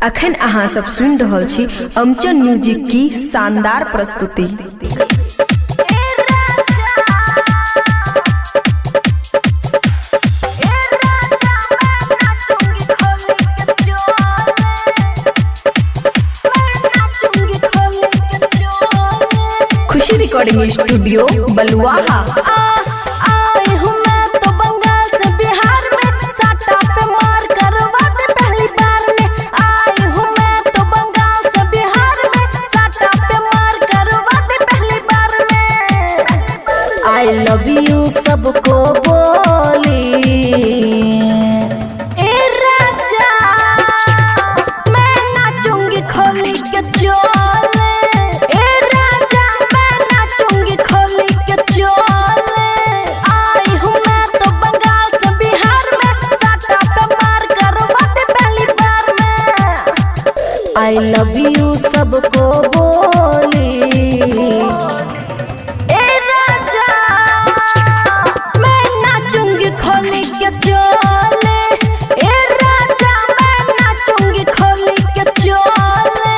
अखन अहाँ सब सुन रहल छी अमचन म्यूजिक की शानदार प्रस्तुति। Khushi recording studio Baluaha. I love you सबको बोली ए राजा मैं नाचूंगी खोली के चोले। ए राजा मैं नाचूंगी खोली के चोले। आई हूँ मैं तो बंगाल से बिहार में, साटा पे मार करवा दे पहली बार में। I love you सबको बोली खोली के चोले। ए राजा मैं नाचूंगी खोली के चोले।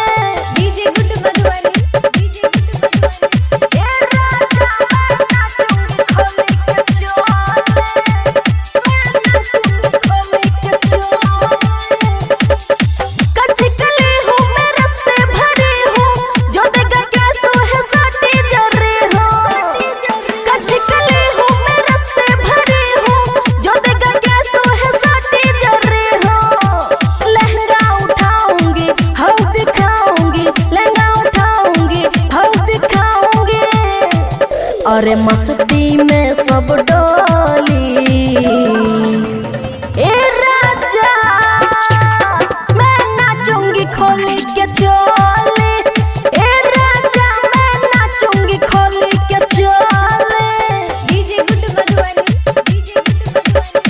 डीजे गुड बदवाली, डीजे गुड बदवाली। ए राजा मैं नाचूंगी खोली के चोले। मैं नाचूंगी खोली के चोले। कच्ची कली हूँ मैं रस से भरी हूँ, जो देगा कैसो है साटी जरी हूँ। कच्ची कली हूँ मैं रस से भरी हूँ, जो देगा कैसो है साटी जरी हो। लहंगा उठाऊंगी हाउ दिखाऊंगी, लहंगा उठाऊंगी हाउ दिखाऊंगी। अरे मस्ती में सब डोली। ए राजा मैं नाचूंगी खोली के चोले। ए राजा मैं नाचूंगी खोली के चोले। डीजे गुड बदवाली, डीजे गुड बदवाली।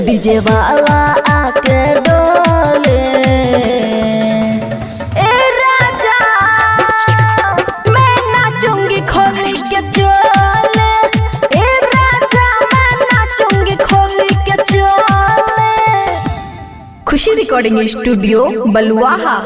डीजे वाला आके डोले। ए राजा मैं नाचूंगी खोली के चोले। ए राजा मैं नाचूंगी खोली के चोले। खुशी रिकॉर्डिंग स्टूडियो बलुआहा।